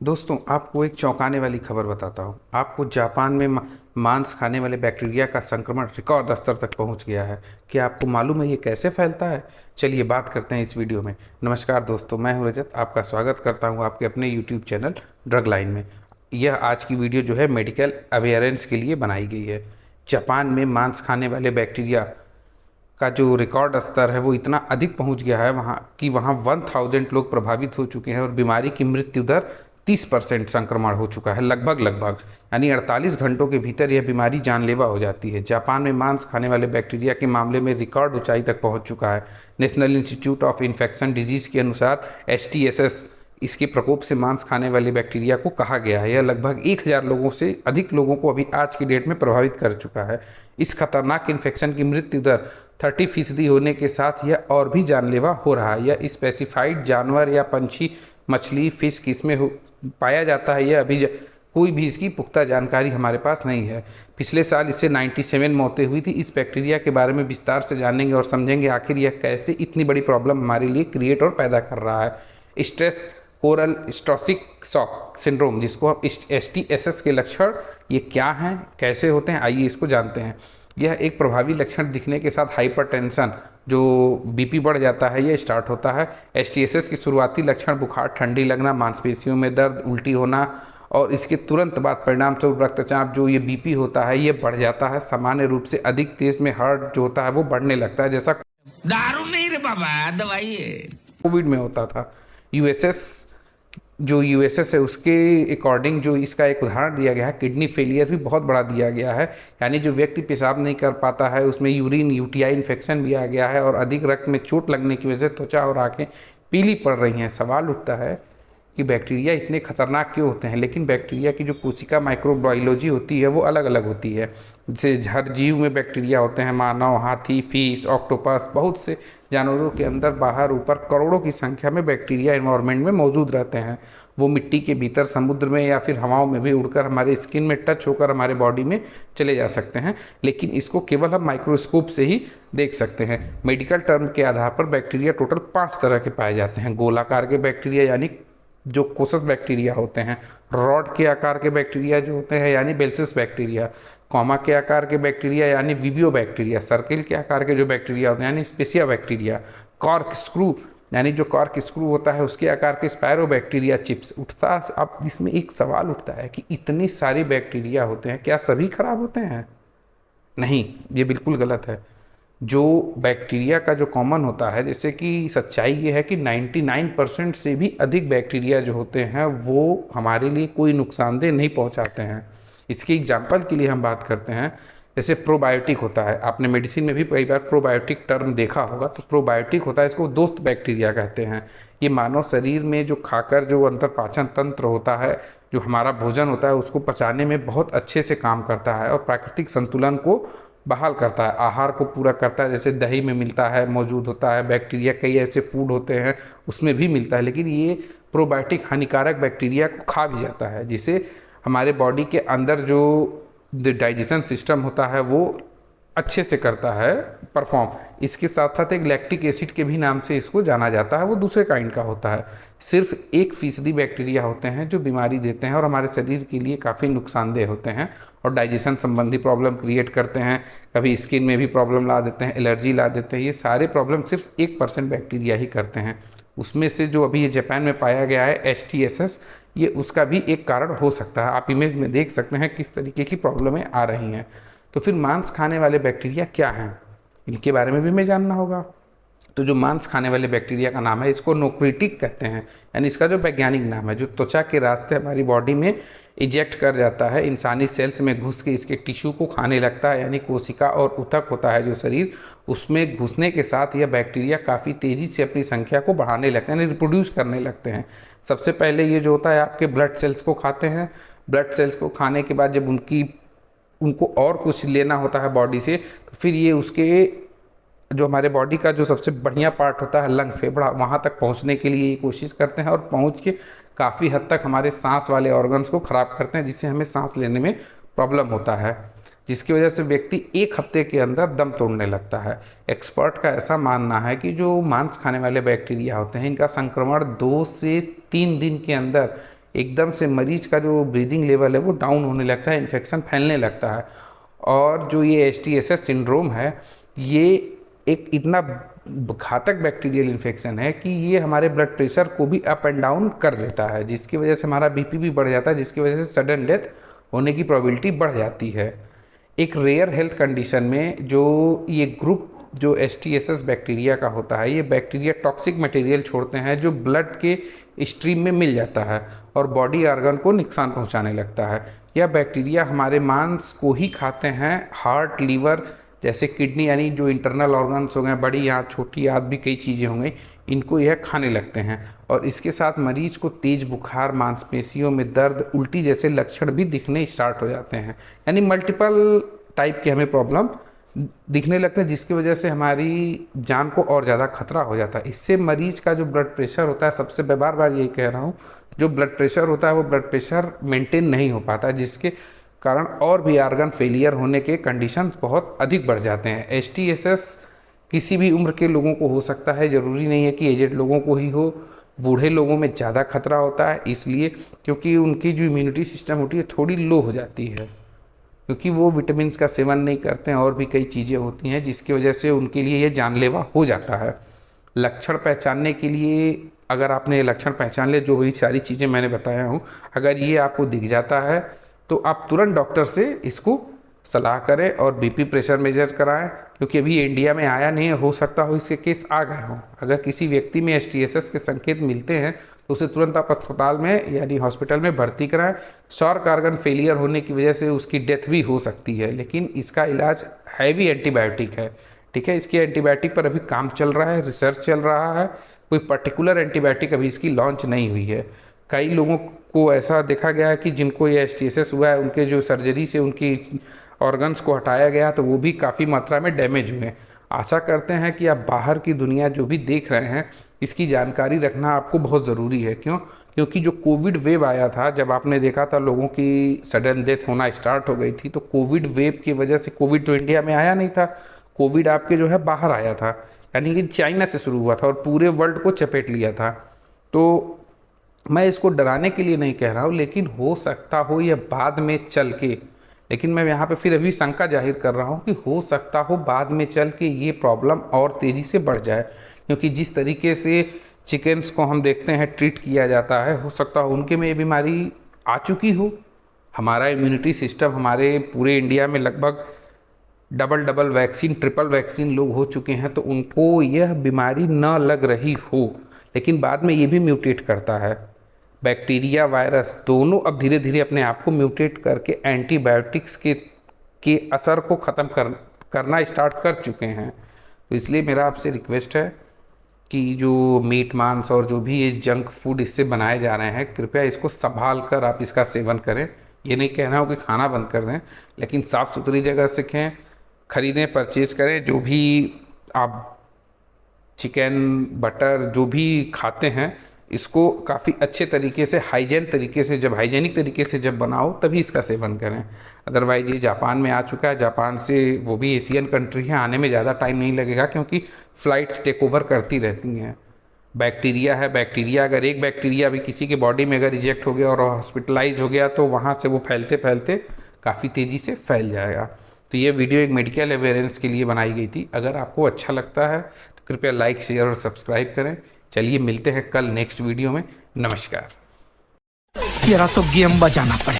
दोस्तों, आपको एक चौंकाने वाली खबर बताता हूँ। आपको जापान में मांस खाने वाले बैक्टीरिया का संक्रमण रिकॉर्ड स्तर तक पहुँच गया है। क्या आपको मालूम है ये कैसे फैलता है? चलिए बात करते हैं इस वीडियो में। नमस्कार दोस्तों, मैं हूँ रजत। आपका स्वागत करता हूँ आपके अपने यूट्यूब चैनल ड्रग लाइन में। यह आज की वीडियो जो है मेडिकल अवेयरेंस के लिए बनाई गई है। जापान में मांस खाने वाले बैक्टीरिया का जो रिकॉर्ड स्तर है वो इतना अधिक पहुंच गया है वहाँ कि वहाँ 1000 लोग प्रभावित हो चुके हैं और बीमारी की मृत्यु दर 30% संक्रमण हो चुका है। लगभग यानी 48 घंटों के भीतर यह बीमारी जानलेवा हो जाती है। जापान में मांस खाने वाले बैक्टीरिया के मामले में रिकॉर्ड ऊंचाई तक पहुंच चुका है। National institute of infection disease के अनुसार HTSS इसके प्रकोप से मांस खाने वाले बैक्टीरिया को कहा गया है। यह लगभग 1000 लोगों से अधिक लोगों को अभी आज की डेट में प्रभावित कर चुका है। इस खतरनाक इन्फेक्शन की मृत्यु दर 30% होने के साथ यह और भी जानलेवा हो रहा है। यह स्पेसिफाइड जानवर या पंछी, मछली, फिश किसमें पाया जाता है, यह अभी कोई भी इसकी पुख्ता जानकारी हमारे पास नहीं है। पिछले साल इससे 97 मौतें हुई थी। इस बैक्टीरिया के बारे में विस्तार से जानेंगे और समझेंगे आखिर यह कैसे इतनी बड़ी प्रॉब्लम हमारे लिए क्रिएट और पैदा कर रहा है। स्ट्रेस कोरल स्ट्रोसिक शॉक सिंड्रोम, जिसको हम STSS के लक्षण ये क्या हैं, कैसे होते हैं, आइए इसको जानते हैं। यह एक प्रभावी लक्षण दिखने के साथ हाइपरटेंशन, जो BP बढ़ जाता है, यह स्टार्ट होता है। HTSS के शुरुआती लक्षण बुखार, ठंडी लगना, मांसपेशियों में दर्द, उल्टी होना और इसके तुरंत बाद परिणाम स्वरूप रक्तचाप, जो ये BP होता है, ये बढ़ जाता है। सामान्य रूप से अधिक तेज में हार्ट जो होता है वो बढ़ने लगता है, जैसा दारू नहीं रे बाबा, दवाई है। कोविड में होता था। यूएसएस है उसके अकॉर्डिंग जो इसका एक उदाहरण दिया गया है, किडनी फेलियर भी बहुत बड़ा दिया गया है। यानी जो व्यक्ति पेशाब नहीं कर पाता है उसमें यूरिन UTI इन्फेक्शन भी आ गया है और अधिक रक्त में चोट लगने की वजह से त्वचा और आंखें पीली पड़ रही हैं। सवाल उठता है कि बैक्टीरिया इतने खतरनाक क्यों होते हैं, लेकिन बैक्टीरिया की जो कोशिका माइक्रोबायोलॉजी होती है वो अलग अलग होती है। जैसे हर जीव में बैक्टीरिया होते हैं, मानव, हाथी, फिश, ऑक्टोपस, बहुत से जानवरों के अंदर, बाहर, ऊपर करोड़ों की संख्या में बैक्टीरिया एनवायरनमेंट में मौजूद रहते हैं। वो मिट्टी के भीतर, समुद्र में या फिर हवाओं में भी उड़कर हमारे स्किन में टच होकर हमारे बॉडी में चले जा सकते हैं, लेकिन इसको केवल हम माइक्रोस्कोप से ही देख सकते हैं। मेडिकल टर्म के आधार पर बैक्टीरिया टोटल 5 तरह के पाए जाते हैं। गोलाकार के बैक्टीरिया यानी जो कोसस बैक्टीरिया होते हैं, रॉड के आकार के बैक्टीरिया जो होते हैं यानी बेल्सिस बैक्टीरिया, कॉमा के आकार के बैक्टीरिया यानी विबियो बैक्टीरिया, सर्किल के आकार के जो बैक्टीरिया होते हैं यानी स्पेसिया बैक्टीरिया, कॉर्क स्क्रू यानी जो कॉर्क स्क्रू होता है उसके आकार के स्पायरो बैक्टीरिया चिप्स उठता। अब इसमें एक सवाल उठता है कि इतने सारे बैक्टीरिया होते हैं, क्या सभी खराब होते हैं? नहीं, ये बिल्कुल गलत है। जो बैक्टीरिया का जो कॉमन होता है, जैसे कि सच्चाई ये है कि 99% से भी अधिक बैक्टीरिया जो होते हैं वो हमारे लिए कोई नुकसानदेह नहीं पहुंचाते हैं। इसके एग्जाम्पल के लिए हम बात करते हैं, जैसे प्रोबायोटिक होता है। आपने मेडिसिन में भी कई बार प्रोबायोटिक टर्म देखा होगा। तो प्रोबायोटिक होता है, इसको दोस्त बैक्टीरिया कहते हैं। ये मानव शरीर में जो खाकर जो अंतर पाचन तंत्र होता है, जो हमारा भोजन होता है, उसको पचाने में बहुत अच्छे से काम करता है और प्राकृतिक संतुलन को बहाल करता है, आहार को पूरा करता है। जैसे दही में मिलता है, मौजूद होता है बैक्टीरिया, कई ऐसे फूड होते हैं उसमें भी मिलता है। लेकिन ये प्रोबायोटिक हानिकारक बैक्टीरिया को खा भी जाता है, जिसे हमारे बॉडी के अंदर जो डाइजेशन सिस्टम होता है वो अच्छे से करता है परफॉर्म। इसके साथ साथ एक लैक्टिक एसिड के भी नाम से इसको जाना जाता है, वो दूसरे काइंड का होता है। सिर्फ 1% बैक्टीरिया होते हैं जो बीमारी देते हैं और हमारे शरीर के लिए काफ़ी नुकसानदेह होते हैं और डाइजेशन संबंधी प्रॉब्लम क्रिएट करते हैं। कभी स्किन में भी प्रॉब्लम ला देते हैं, एलर्जी ला देते हैं। ये सारे प्रॉब्लम सिर्फ 1% बैक्टीरिया ही करते हैं। उसमें से जो अभी ये जापान में पाया गया है HTSS, ये उसका भी एक कारण हो सकता है। आप इमेज में देख सकते हैं किस तरीके की प्रॉब्लमें आ रही हैं। तो फिर मांस खाने वाले बैक्टीरिया क्या हैं, इनके बारे में भी हमें जानना होगा। तो जो मांस खाने वाले बैक्टीरिया का नाम है, इसको नोक्रिटिक कहते हैं। यानी इसका जो वैज्ञानिक नाम है, जो त्वचा के रास्ते हमारी बॉडी में इजेक्ट कर जाता है, इंसानी सेल्स में घुस के इसके टिश्यू को खाने लगता है। यानी कोशिका और ऊतक होता है जो शरीर, उसमें घुसने के साथ यह बैक्टीरिया काफ़ी तेज़ी से अपनी संख्या को बढ़ाने लगते हैं, यानी रिप्रोड्यूस करने लगते हैं। सबसे पहले ये जो होता है आपके ब्लड सेल्स को खाते हैं। ब्लड सेल्स को खाने के बाद जब उनको और कुछ लेना होता है बॉडी से, तो फिर ये उसके जो हमारे बॉडी का जो सबसे बढ़िया पार्ट होता है लंग, फेफड़ा, वहाँ तक पहुँचने के लिए ये कोशिश करते हैं और पहुँच के काफ़ी हद तक हमारे सांस वाले ऑर्गन्स को ख़राब करते हैं, जिससे हमें सांस लेने में प्रॉब्लम होता है, जिसकी वजह से व्यक्ति 1 हफ्ते के अंदर दम तोड़ने लगता है। एक्सपर्ट का ऐसा मानना है कि जो मांस खाने वाले बैक्टीरिया होते हैं, इनका संक्रमण 2 से 3 दिन के अंदर एकदम से मरीज का जो ब्रीदिंग लेवल है वो डाउन होने लगता है, इन्फेक्शन फैलने लगता है। और जो ये HTSS सिंड्रोम है, ये एक इतना घातक बैक्टीरियल इन्फेक्शन है कि ये हमारे ब्लड प्रेशर को भी अप एंड डाउन कर देता है, जिसकी वजह से हमारा BP भी बढ़ जाता है, जिसकी वजह से सडन डेथ होने की प्रोबेबिलिटी बढ़ जाती है। एक रेयर हेल्थ कंडीशन में जो ये ग्रुप जो HTSS बैक्टीरिया का होता है, ये बैक्टीरिया टॉक्सिक मटेरियल छोड़ते हैं जो ब्लड के स्ट्रीम में मिल जाता है और बॉडी ऑर्गन को नुकसान पहुंचाने लगता है। यह बैक्टीरिया हमारे मांस को ही खाते हैं, हार्ट, लीवर जैसे किडनी, यानी जो इंटरनल ऑर्गन्स हो गए, बड़ी आंत, छोटी आंत भी कई चीज़ें हो गई, इनको यह खाने लगते हैं। और इसके साथ मरीज को तेज बुखार, मांसपेशियों में दर्द, उल्टी जैसे लक्षण भी दिखने स्टार्ट हो जाते हैं। यानी मल्टीपल टाइप के हमें प्रॉब्लम दिखने लगते हैं, जिसकी वजह से हमारी जान को और ज़्यादा खतरा हो जाता है। इससे मरीज का जो ब्लड प्रेशर होता है, सबसे मैं बार बार यही कह रहा हूँ, जो ब्लड प्रेशर होता है वो ब्लड प्रेशर मेंटेन नहीं हो पाता, जिसके कारण और भी ऑर्गन फेलियर होने के कंडीशन बहुत अधिक बढ़ जाते हैं। HTSS किसी भी उम्र के लोगों को हो सकता है, ज़रूरी नहीं है कि एजेड लोगों को ही हो। बूढ़े लोगों में ज़्यादा खतरा होता है, इसलिए क्योंकि उनकी जो इम्यूनिटी सिस्टम होती है थोड़ी लो हो जाती है, क्योंकि वो विटामिन का सेवन नहीं करते हैं और भी कई चीज़ें होती हैं जिसकी वजह से उनके लिए ये जानलेवा हो जाता है। लक्षण पहचानने के लिए, अगर आपने ये लक्षण पहचान ले, जो भी सारी चीज़ें मैंने बताया हूँ, अगर ये आपको दिख जाता है तो आप तुरंत डॉक्टर से इसको सलाह करें और BP प्रेशर मेजर कराएं, क्योंकि अभी इंडिया में आया नहीं है, हो सकता हो इसके केस आ गए हों। अगर किसी व्यक्ति में HTSS के संकेत मिलते हैं तो उसे तुरंत आप अस्पताल में यानी हॉस्पिटल में भर्ती कराएं। शॉर्क ऑर्गन फेलियर होने की वजह से उसकी डेथ भी हो सकती है, लेकिन इसका इलाज हैवी एंटीबायोटिक है, ठीक है। इसकी एंटीबायोटिक पर अभी काम चल रहा है, रिसर्च चल रहा है, कोई पर्टिकुलर एंटीबायोटिक अभी इसकी लॉन्च नहीं हुई है। कई लोगों को ऐसा देखा गया है कि जिनको ये HTSS हुआ है, उनके जो सर्जरी से उनकी ऑर्गन्स को हटाया गया तो वो भी काफ़ी मात्रा में डैमेज हुए। आशा करते हैं कि आप बाहर की दुनिया जो भी देख रहे हैं, इसकी जानकारी रखना आपको बहुत ज़रूरी है। क्यों? क्योंकि जो कोविड वेव आया था, जब आपने देखा था लोगों की सडन डेथ होना स्टार्ट हो गई थी, तो कोविड वेव की वजह से, कोविड तो इंडिया में आया नहीं था, कोविड आपके जो है बाहर आया था, यानी कि चाइना से शुरू हुआ था और पूरे वर्ल्ड को चपेट लिया था। तो मैं इसको डराने के लिए नहीं कह रहा हूँ, लेकिन हो सकता हो यह बाद में चल के, लेकिन मैं यहाँ पे फिर अभी शंका जाहिर कर रहा हूँ कि हो सकता हो बाद में चल के ये प्रॉब्लम और तेज़ी से बढ़ जाए, क्योंकि जिस तरीके से चिकन्स को हम देखते हैं ट्रीट किया जाता है, हो सकता हो उनके में ये बीमारी आ चुकी हो। हमारा इम्यूनिटी सिस्टम, हमारे पूरे इंडिया में लगभग डबल वैक्सीन, ट्रिपल वैक्सीन लोग हो चुके हैं, तो उनको यह बीमारी न लग रही हो, लेकिन बाद में ये भी म्यूटेट करता है। बैक्टीरिया, वायरस दोनों अब धीरे धीरे अपने आप को म्यूटेट करके एंटीबायोटिक्स के असर को ख़त्म करना स्टार्ट कर चुके हैं। तो इसलिए मेरा आपसे रिक्वेस्ट है कि जो मीट, मांस और जो भी ये जंक फूड इससे बनाए जा रहे हैं, कृपया इसको संभाल कर आप इसका सेवन करें। ये नहीं कहना हो कि खाना बंद कर दें, लेकिन साफ़ सुथरी जगह से खाएं, खरीदें, परचेज करें। जो भी आप चिकन, बटर जो भी खाते हैं, इसको काफ़ी अच्छे तरीके से, हाइजीनिक तरीके से जब बनाओ तभी इसका सेवन करें। अदरवाइज ये जापान में आ चुका है, जापान से, वो भी एशियन कंट्री है, आने में ज़्यादा टाइम नहीं लगेगा, क्योंकि फ़्लाइट्स टेक ओवर करती रहती हैं। बैक्टीरिया है, बैक्टीरिया अगर एक बैक्टीरिया भी किसी के बॉडी में अगर रिजेक्ट हो गया और हॉस्पिटलाइज हो गया, तो वहाँ से वो फैलते फैलते काफ़ी तेज़ी से फैल जाएगा। तो ये वीडियो एक मेडिकल अवेयरनेस के लिए बनाई गई थी। अगर आपको अच्छा लगता है तो कृपया लाइक, शेयर और सब्सक्राइब करें। चलिए मिलते हैं कल नेक्स्ट वीडियो में। नमस्कार। तेरा तो गेम बजाना पड़ेगा।